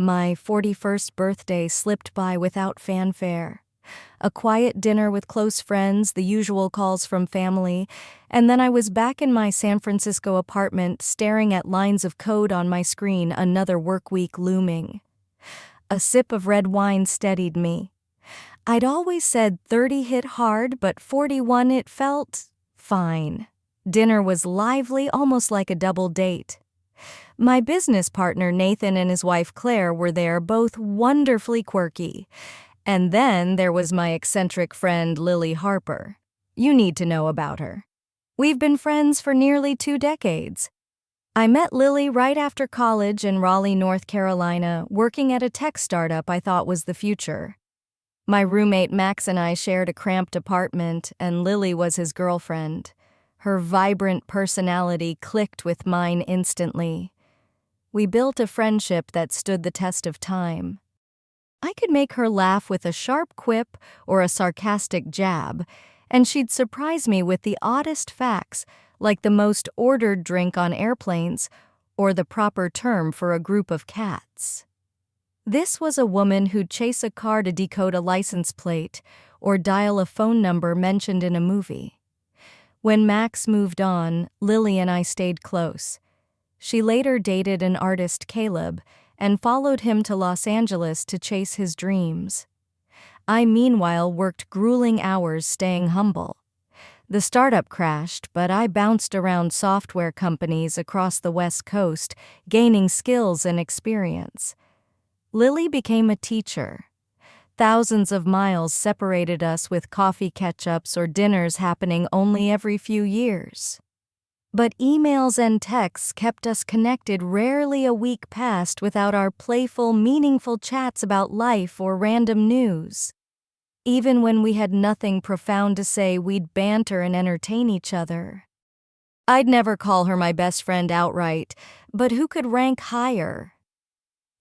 My 41st birthday slipped by without fanfare. A quiet dinner with close friends, the usual calls from family, and then I was back in my San Francisco apartment staring at lines of code on my screen, another work week looming. A sip of red wine steadied me. I'd always said 30 hit hard, but 41 it felt fine. Dinner was lively, almost like a double date. My business partner Nathan and his wife Claire were there, both wonderfully quirky. And then there was my eccentric friend Lily Harper. You need to know about her. We've been friends for nearly 2 decades. I met Lily right after college in Raleigh, North Carolina, working at a tech startup I thought was the future. My roommate Max and I shared a cramped apartment, and Lily was his girlfriend. Her vibrant personality clicked with mine instantly. We built a friendship that stood the test of time. I could make her laugh with a sharp quip or a sarcastic jab, and she'd surprise me with the oddest facts, like the most ordered drink on airplanes or the proper term for a group of cats. This was a woman who'd chase a car to decode a license plate or dial a phone number mentioned in a movie. When Max moved on, Lily and I stayed close. She later dated an artist, Caleb, and followed him to Los Angeles to chase his dreams. I, meanwhile, worked grueling hours staying humble. The startup crashed, but I bounced around software companies across the West Coast, gaining skills and experience. Lily became a teacher. Thousands of miles separated us, with coffee catch-ups or dinners happening only every few years. But emails and texts kept us connected. Rarely a week passed without our playful, meaningful chats about life or random news. Even when we had nothing profound to say, we'd banter and entertain each other. I'd never call her my best friend outright, but who could rank higher?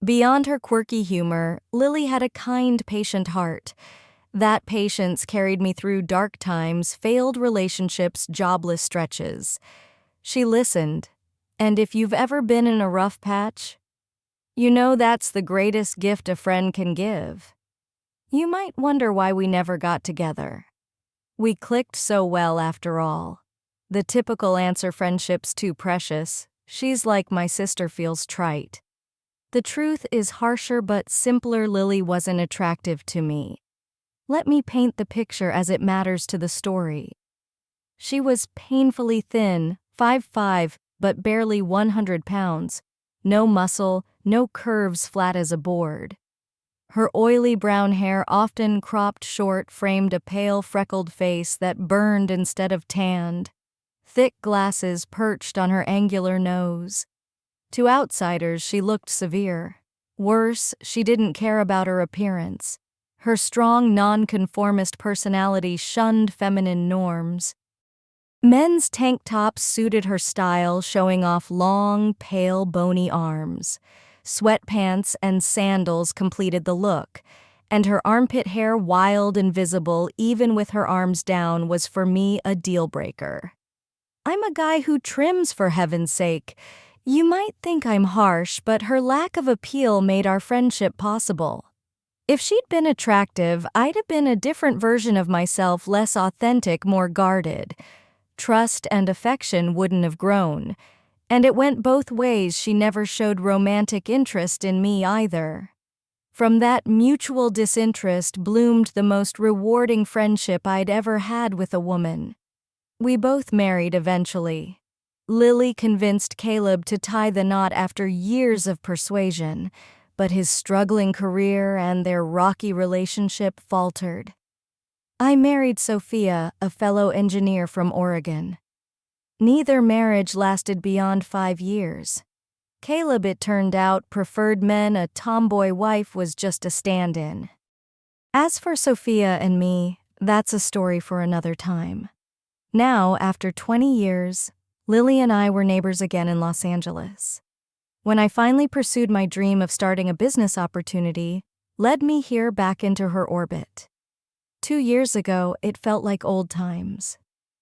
Beyond her quirky humor, Lily had a kind, patient heart. That patience carried me through dark times, failed relationships, jobless stretches. She listened, and if you've ever been in a rough patch, you know that's the greatest gift a friend can give. You might wonder why we never got together. We clicked so well after all. The typical answer, friendship's too precious. She's like my sister, feels trite. The truth is harsher but simpler. Lily wasn't attractive to me. Let me paint the picture as it matters to the story. She was painfully thin, 5'5", but barely 100 pounds. No muscle, no curves, flat as a board. Her oily brown hair, often cropped short, framed a pale, freckled face that burned instead of tanned. Thick glasses perched on her angular nose. To outsiders, she looked severe. Worse, she didn't care about her appearance. Her strong, nonconformist personality shunned feminine norms. Men's tank tops suited her style, showing off long, pale, bony arms. Sweatpants and sandals completed the look, and her armpit hair, wild and visible even with her arms down, was for me a deal-breaker. I'm a guy who trims, for heaven's sake. You might think I'm harsh, but her lack of appeal made our friendship possible. If she'd been attractive, I'd have been a different version of myself, less authentic, more guarded. Trust and affection wouldn't have grown. And it went both ways. She never showed romantic interest in me either. From that mutual disinterest bloomed the most rewarding friendship I'd ever had with a woman. We both married eventually. Lily convinced Caleb to tie the knot after years of persuasion, but his struggling career and their rocky relationship faltered. I married Sophia, a fellow engineer from Oregon. Neither marriage lasted beyond 5 years. Caleb, it turned out, preferred men. A tomboy wife was just a stand-in. As for Sophia and me, that's a story for another time. Now, after 20 years, Lily and I were neighbors again in Los Angeles. When I finally pursued my dream of starting a business opportunity, led me here back into her orbit. 2 years ago, it felt like old times.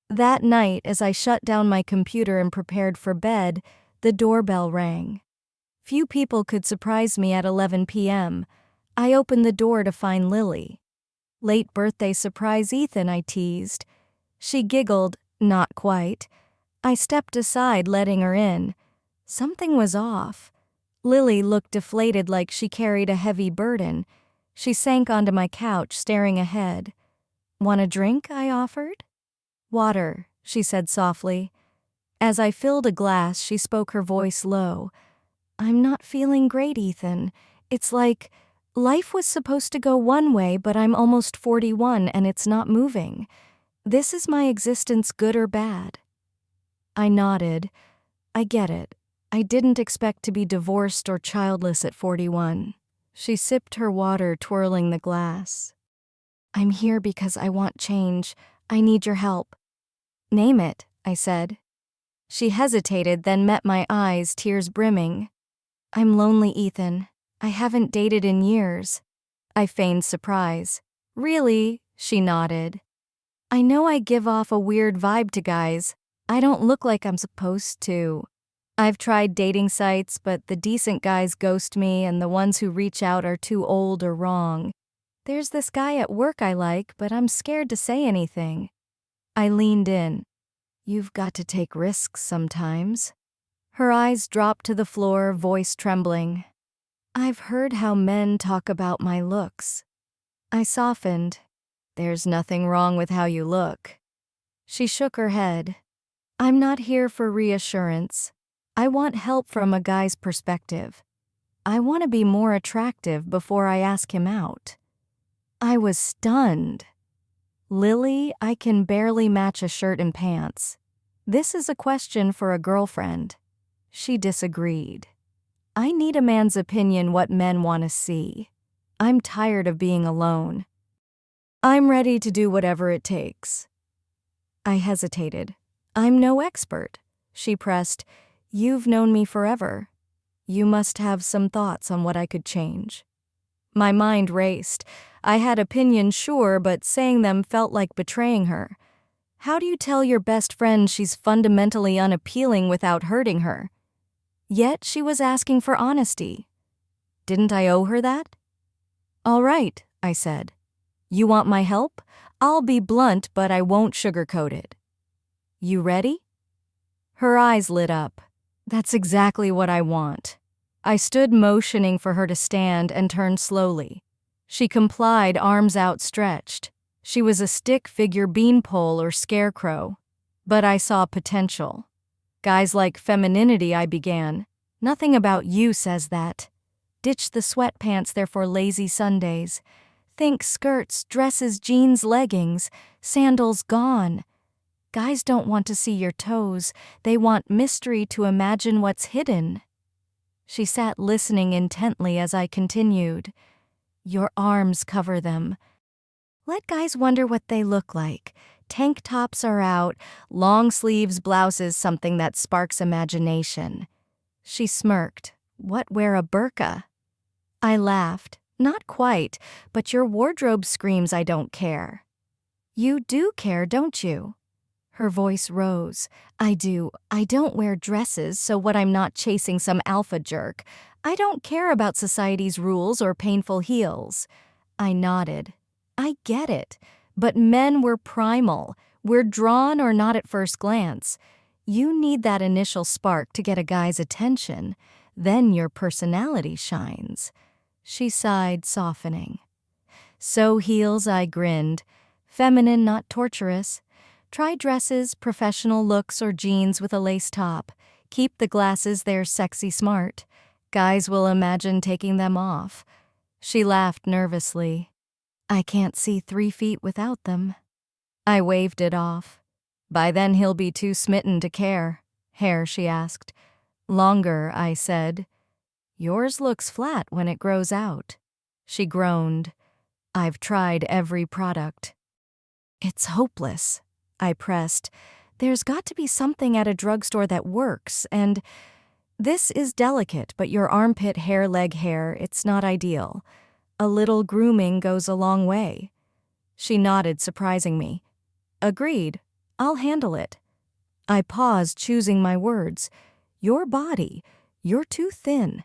That night, as I shut down my computer and prepared for bed, the doorbell rang. Few people could surprise me at 11 p.m. I opened the door to find Lily. "Late birthday surprise, Ethan," I teased. She giggled, "Not quite." I stepped aside, letting her in. Something was off. Lily looked deflated, like she carried a heavy burden. She sank onto my couch, staring ahead. "Want a drink?" I offered. "Water," she said softly. As I filled a glass, she spoke, her voice low. "I'm not feeling great, Ethan. It's like life was supposed to go one way, but I'm almost 41 and it's not moving. This is my existence, good or bad?" I nodded. "I get it. I didn't expect to be divorced or childless at 41. She sipped her water, twirling the glass. "I'm here because I want change. I need your help." "Name it," I said. She hesitated, then met my eyes, tears brimming. "I'm lonely, Ethan. I haven't dated in years." I feigned surprise. "Really?" She nodded. "I know I give off a weird vibe to guys. I don't look like I'm supposed to. I've tried dating sites, but the decent guys ghost me and the ones who reach out are too old or wrong. There's this guy at work I like, but I'm scared to say anything." I leaned in. "You've got to take risks sometimes." Her eyes dropped to the floor, voice trembling. "I've heard how men talk about my looks." I softened. "There's nothing wrong with how you look." She shook her head. "I'm not here for reassurance. I want help from a guy's perspective. I want to be more attractive before I ask him out." I was stunned. "Lily, I can barely match a shirt and pants. This is a question for a girlfriend." She disagreed. "I need a man's opinion, what men want to see. I'm tired of being alone. I'm ready to do whatever it takes." I hesitated. "I'm no expert." She pressed. "You've known me forever. You must have some thoughts on what I could change." My mind raced. I had opinions, sure, but saying them felt like betraying her. How do you tell your best friend she's fundamentally unappealing without hurting her? Yet she was asking for honesty. Didn't I owe her that? "All right," I said. "You want my help? I'll be blunt, but I won't sugarcoat it. You ready?" Her eyes lit up. "That's exactly what I want." I stood, motioning for her to stand, and turned slowly. She complied, arms outstretched. She was a stick figure, beanpole or scarecrow. But I saw potential. "Guys like femininity," I began. "Nothing about you says that. Ditch the sweatpants, they're for lazy Sundays. Think skirts, dresses, jeans, leggings, sandals gone. Guys don't want to see your toes. They want mystery, to imagine what's hidden." She sat listening intently as I continued. "Your arms cover them. Let guys wonder what they look like. Tank tops are out, long sleeves, blouses, something that sparks imagination." She smirked. "What, wear a burqa?" I laughed. "Not quite, but your wardrobe screams I don't care." "You do care, don't you?" Her voice rose. "I do. I don't wear dresses, so what, I'm not chasing some alpha jerk. I don't care about society's rules or painful heels." I nodded. "I get it. But men, we're primal. We're drawn or not at first glance. You need that initial spark to get a guy's attention. Then your personality shines." She sighed, softening. "So heels," I grinned. "Feminine, not torturous. Try dresses, professional looks, or jeans with a lace top. Keep the glasses, they're sexy smart. Guys will imagine taking them off." She laughed nervously. "I can't see 3 feet without them." I waved it off. "By then he'll be too smitten to care." "Hair?" she asked. "Longer," I said. "Yours looks flat when it grows out." She groaned. "I've tried every product." "It's hopeless," I pressed. "There's got to be something at a drugstore that works, and this is delicate, but your armpit hair, leg hair, it's not ideal. A little grooming goes a long way." She nodded, surprising me. "Agreed. I'll handle it." I paused, choosing my words. "Your body. You're too thin.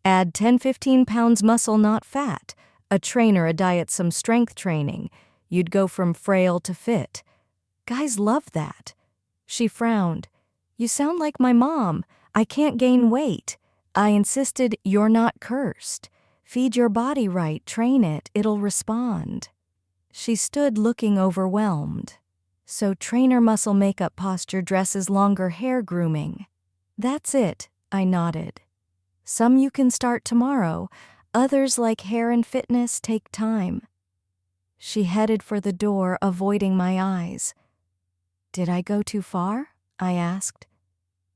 Add 10-15 pounds muscle, not fat. A trainer, a diet, some strength training. You'd go from frail to fit. Guys love that. She frowned. You sound like my mom. I can't gain weight. I insisted, you're not cursed. Feed your body right, train it, it'll respond. She stood looking overwhelmed. So trainer, muscle, makeup, posture, dresses, longer hair, grooming. That's it, I nodded. Some you can start tomorrow. Others, like hair and fitness, take time. She headed for the door, avoiding my eyes. Did I go too far? I asked.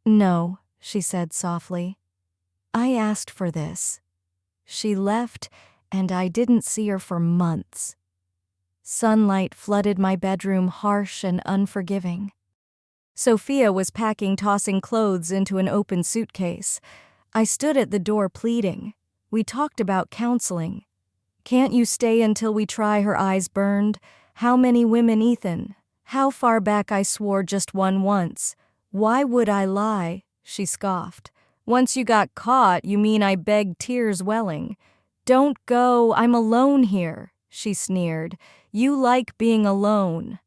No, she said softly. I asked for this. She left, and I didn't see her for months. Sunlight flooded my bedroom, harsh and unforgiving. Sophia was packing, tossing clothes into an open suitcase. I stood at the door pleading. We talked about counseling. Can't you stay until we try? Her eyes burned. How many women, Ethan? How far back? I swore just one once. Why would I lie? She scoffed. Once you got caught, you mean? I begged, tears welling. Don't go, I'm alone here, she sneered. You like being alone.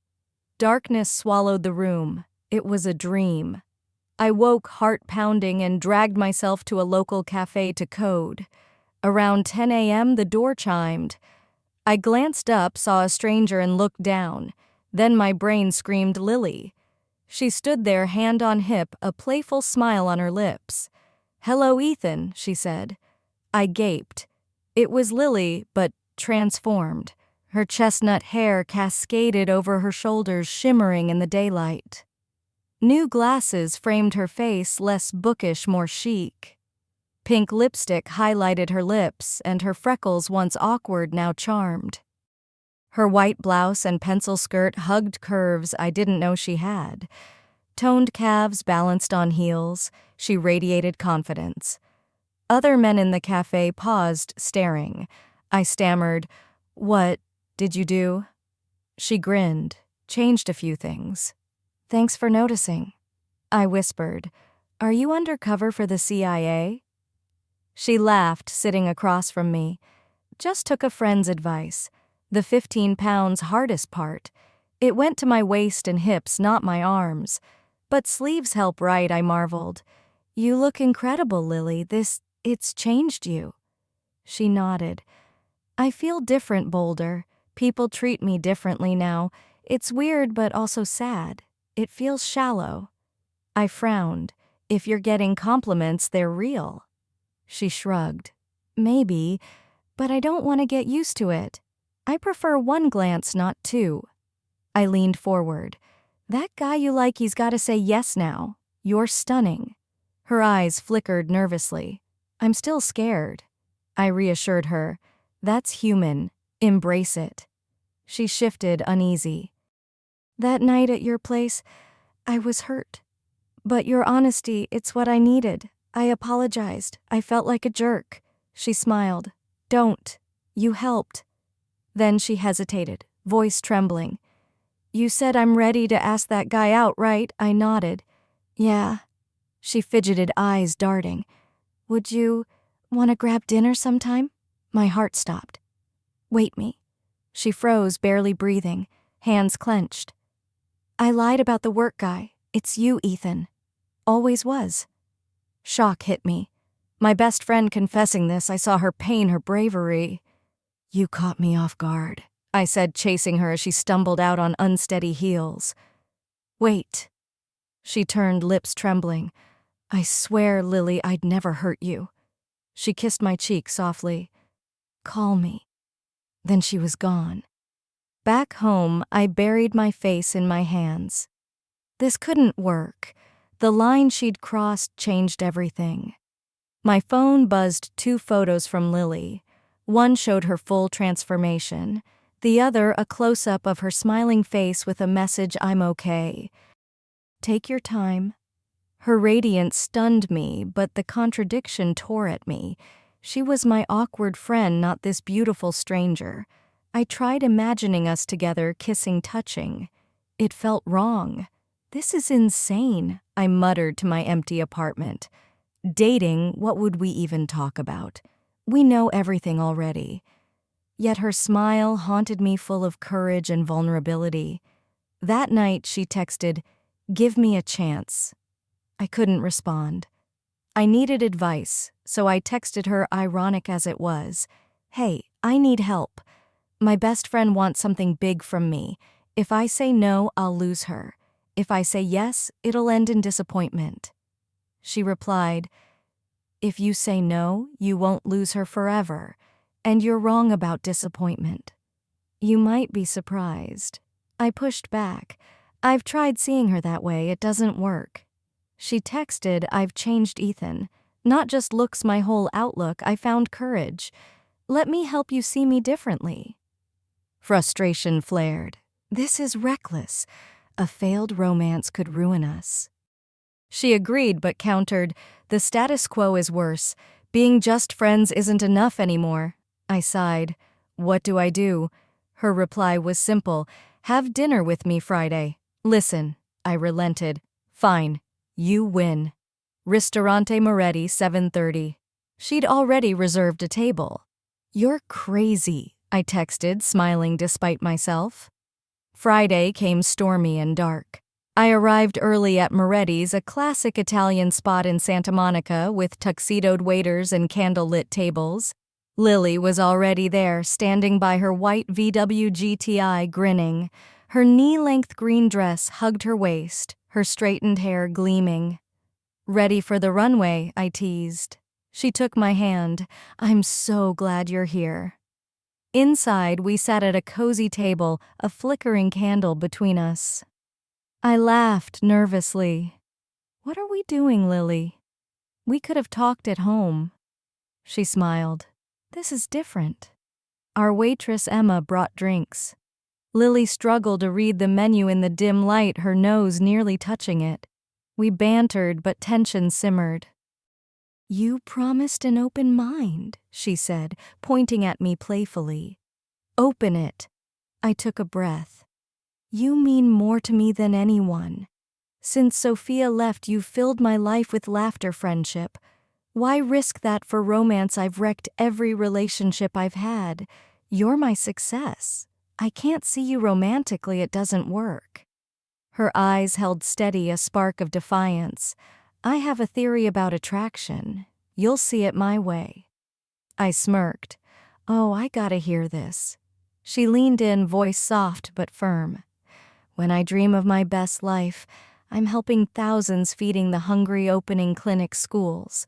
Darkness swallowed the room. It was a dream. I woke, heart pounding, and dragged myself to a local cafe to code. Around 10 a.m., the door chimed. I glanced up, saw a stranger, and looked down. Then my brain screamed, Lily. She stood there, hand on hip, a playful smile on her lips. Hello, Ethan, she said. I gaped. It was Lily, but transformed. Her chestnut hair cascaded over her shoulders, shimmering in the daylight. New glasses framed her face, less bookish, more chic. Pink lipstick highlighted her lips, and her freckles, once awkward, now charmed. Her white blouse and pencil skirt hugged curves I didn't know she had. Toned calves balanced on heels, she radiated confidence. Other men in the cafe paused, staring. I stammered, What did you do? She grinned, changed a few things. Thanks for noticing. I whispered, Are you undercover for the CIA? She laughed, sitting across from me. Just took a friend's advice. The 15 pounds hardest part. It went to my waist and hips, not my arms. But sleeves help, right? I marveled. You look incredible, Lily. It's changed you. She nodded. I feel different, bolder. People treat me differently now. It's weird, but also sad. It feels shallow. I frowned. If you're getting compliments, they're real. She shrugged. Maybe, but I don't want to get used to it. I prefer one glance, not two. I leaned forward. That guy you like, he's got to say yes now. You're stunning. Her eyes flickered nervously. I'm still scared. I reassured her. That's human. Embrace it. She shifted, uneasy. That night at your place, I was hurt. But your honesty, it's what I needed. I apologized. I felt like a jerk. She smiled. Don't. You helped. Then she hesitated, voice trembling. You said I'm ready to ask that guy out, right? I nodded. Yeah. She fidgeted, eyes darting. Would you want to grab dinner sometime? My heart stopped. Wait me. She froze, barely breathing, hands clenched. I lied about the work guy. It's you, Ethan. Always was. Shock hit me. My best friend confessing this, I saw her pain, her bravery. You caught me off guard, I said, chasing her as she stumbled out on unsteady heels. Wait. She turned, lips trembling. I swear, Lily, I'd never hurt you. She kissed my cheek softly. Call me. Then she was gone. Back home, I buried my face in my hands. This couldn't work. The line she'd crossed changed everything. My phone buzzed 2 photos from Lily. One showed her full transformation. The other, a close-up of her smiling face with a message, I'm okay. Take your time. Her radiance stunned me, but the contradiction tore at me. She was my awkward friend, not this beautiful stranger. I tried imagining us together, kissing, touching. It felt wrong. This is insane, I muttered to my empty apartment. Dating, what would we even talk about? We know everything already. Yet her smile haunted me, full of courage and vulnerability. That night she texted, "Give me a chance." I couldn't respond. I needed advice, so I texted her, ironic as it was, "Hey, I need help. My best friend wants something big from me. If I say no, I'll lose her. If I say yes, it'll end in disappointment." She replied, "If you say no, you won't lose her forever, and you're wrong about disappointment. You might be surprised." I pushed back. "I've tried seeing her that way, it doesn't work." She texted, "I've changed, Ethan. Not just looks, my whole outlook. I found courage. Let me help you see me differently." Frustration flared. This is reckless. A failed romance could ruin us. She agreed but countered, "The status quo is worse. Being just friends isn't enough anymore." I sighed. "What do I do?" Her reply was simple, "Have dinner with me Friday." "Listen," I relented. "Fine. You win. Ristorante Moretti, 7:30. She'd already reserved a table. "You're crazy," I texted, smiling despite myself. Friday came stormy and dark. I arrived early at Moretti's, a classic Italian spot in Santa Monica with tuxedoed waiters and candle-lit tables. Lily was already there, standing by her white VW GTI, grinning. Her knee-length green dress hugged her waist, her straightened hair gleaming. "Ready for the runway?" I teased. She took my hand. "I'm so glad you're here." Inside, we sat at a cozy table, a flickering candle between us. I laughed nervously. "What are we doing, Lily? We could have talked at home." She smiled. "This is different." Our waitress Emma brought drinks. Lily struggled to read the menu in the dim light, her nose nearly touching it. We bantered, but tension simmered. "You promised an open mind," she said, pointing at me playfully. "Open it." I took a breath. "You mean more to me than anyone. Since Sophia left, you've filled my life with laughter, friendship. Why risk that for romance? I've wrecked every relationship I've had. You're my success. I can't see you romantically, it doesn't work." Her eyes held steady, a spark of defiance. "I have a theory about attraction. You'll see it my way." I smirked. "Oh, I gotta hear this." She leaned in, voice soft but firm. "When I dream of my best life, I'm helping thousands, feeding the hungry, opening clinic schools.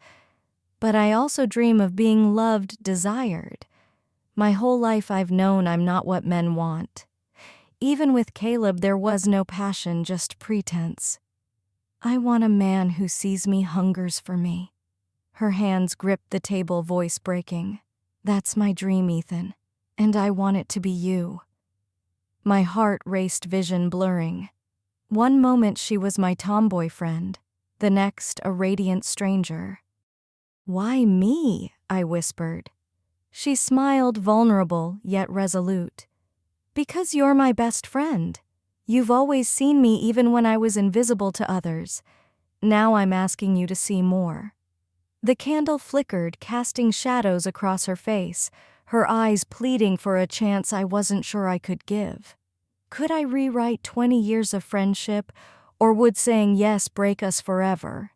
But I also dream of being loved, desired. My whole life I've known I'm not what men want. Even with Caleb, there was no passion, just pretense. I want a man who sees me, hungers for me." Her hands gripped the table, voice breaking. "That's my dream, Ethan, and I want it to be you." My heart raced, vision blurring. One moment she was my tomboy friend, the next a radiant stranger. "Why me?" I whispered. She smiled, vulnerable yet resolute. "Because you're my best friend. You've always seen me even when I was invisible to others. Now I'm asking you to see more." The candle flickered, casting shadows across her face, her eyes pleading for a chance I wasn't sure I could give. Could I rewrite 20 years of friendship, or would saying yes break us forever?